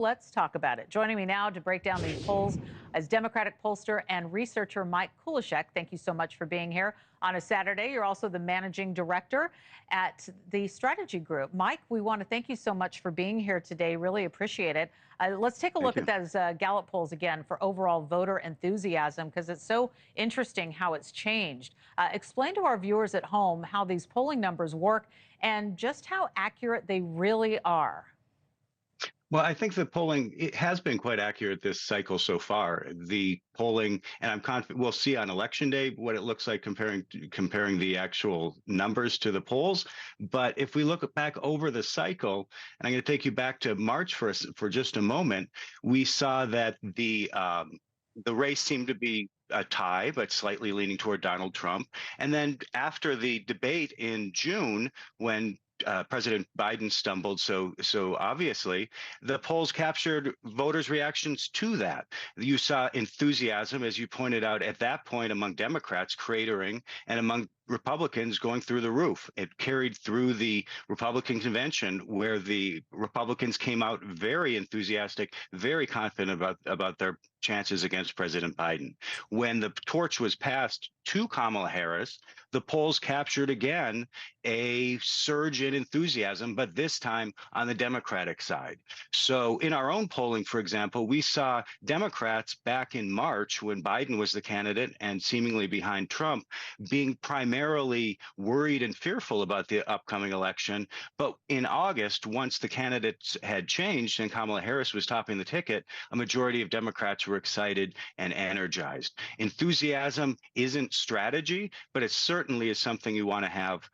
Let's talk about it. Joining me now to break down these polls is Democratic pollster and researcher Mike Kulisheck. Thank you so much for being here on a Saturday. You're also the managing director at the strategy group. Mike, we want to thank you so much for being here today. Really appreciate it. Let's take a look at those Gallup polls again for overall voter enthusiasm, because it's so interesting how it's changed. Explain to our viewers at home how these polling numbers work and just how accurate they really are. Well, I think the polling, it has been quite accurate this cycle so far. The polling, and I'm confident we'll see on election day what it looks like comparing the actual numbers to the polls. But if we look back over the cycle, and I'm going to take you back to March for just a moment, we saw that the race seemed to be a tie, but slightly leaning toward Donald Trump. And then after the debate in June, when President Biden stumbled so obviously, the polls captured voters' reactions to that. You saw enthusiasm, as you pointed out, at that point among Democrats cratering and among Republicans going through the roof. It carried through the Republican convention, where the Republicans came out very enthusiastic, very confident about their chances against President Biden. When the torch was passed to Kamala Harris, the polls captured again a surge in enthusiasm, but this time on the Democratic side. So in our own polling, for example, we saw Democrats back in March, when Biden was the candidate and seemingly behind Trump, being primarily worried and fearful about the upcoming election. But in August, once the candidates had changed and Kamala Harris was topping the ticket, a majority of Democrats were excited and energized. Enthusiasm isn't strategy, but it certainly is something you want to have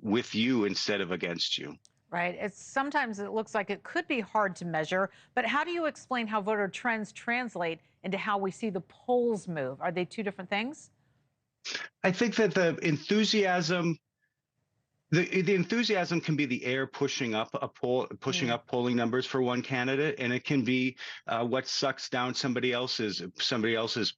with you instead of against you. Right. Sometimes it looks like it could be hard to measure, but how do you explain how voter trends translate into how we see the polls move? Are they two different things? I think that the enthusiasm can be the air pushing up up polling numbers for one candidate, and it can be what sucks down somebody else's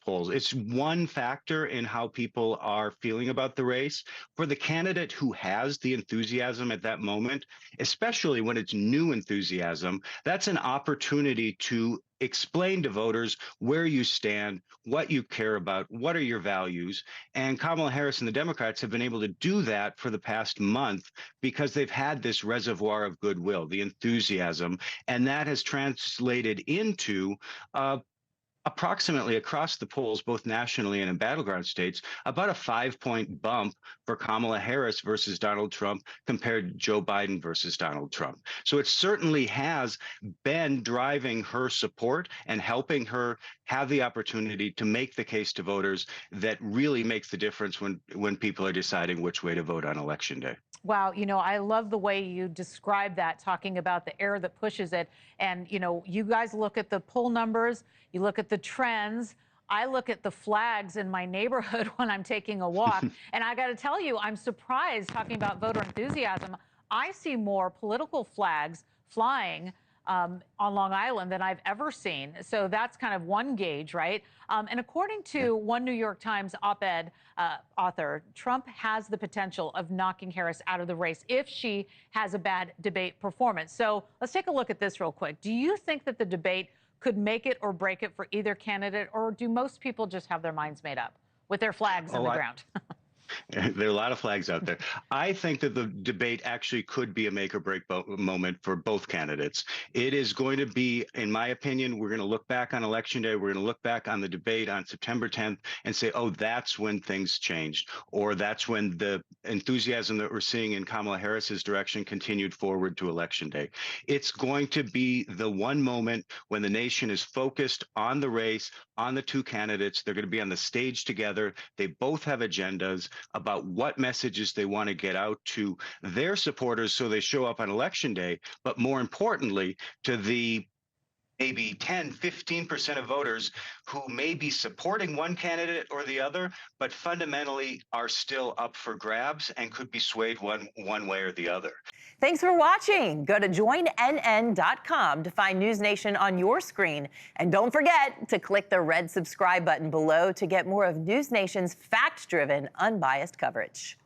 polls. It's one factor in how people are feeling about the race. For the candidate who has the enthusiasm at that moment, especially when it's new enthusiasm, that's an opportunity to explain to voters where you stand, what you care about, what are your values. And Kamala Harris and the Democrats have been able to do that for the past month because they've had this reservoir of goodwill, the enthusiasm, and that has translated into approximately across the polls, both nationally and in battleground states, about a 5-point bump for Kamala Harris versus Donald Trump compared to Joe Biden versus Donald Trump. So it certainly has been driving her support and helping her have the opportunity to make the case to voters that really makes the difference when people are deciding which way to vote on Election Day. Wow, I love the way you describe that, talking about the air that pushes it. And, you guys look at the poll numbers, you look at the trends. I look at the flags in my neighborhood when I'm taking a walk. And I got to tell you, I'm surprised, talking about voter enthusiasm. I see more political flags flying on Long Island than I've ever seen. So that's kind of one gauge, right? And according to one New York Times op-ed author, Trump has the potential of knocking Harris out of the race if she has a bad debate performance. So let's take a look at this real quick. Do you think that the debate could make it or break it for either candidate, or do most people just have their minds made up with their flags in the ground? There are a lot of flags out there. I think that the debate actually could be a make or break moment for both candidates. It is going to be, in my opinion, we're going to look back on Election Day. We're going to look back on the debate on September 10th and say, oh, that's when things changed, or that's when the enthusiasm that we're seeing in Kamala Harris's direction continued forward to Election Day. It's going to be the one moment when the nation is focused on the race, on the two candidates. They're going to be on the stage together. They both have agendas about what messages they want to get out to their supporters so they show up on Election Day, but more importantly, to the maybe 10, 15% of voters who may be supporting one candidate or the other, but fundamentally are still up for grabs and could be swayed one way or the other. Thanks for watching. Go to joinnn.com to find NewsNation on your screen. And don't forget to click the red subscribe button below to get more of NewsNation's fact-driven, unbiased coverage.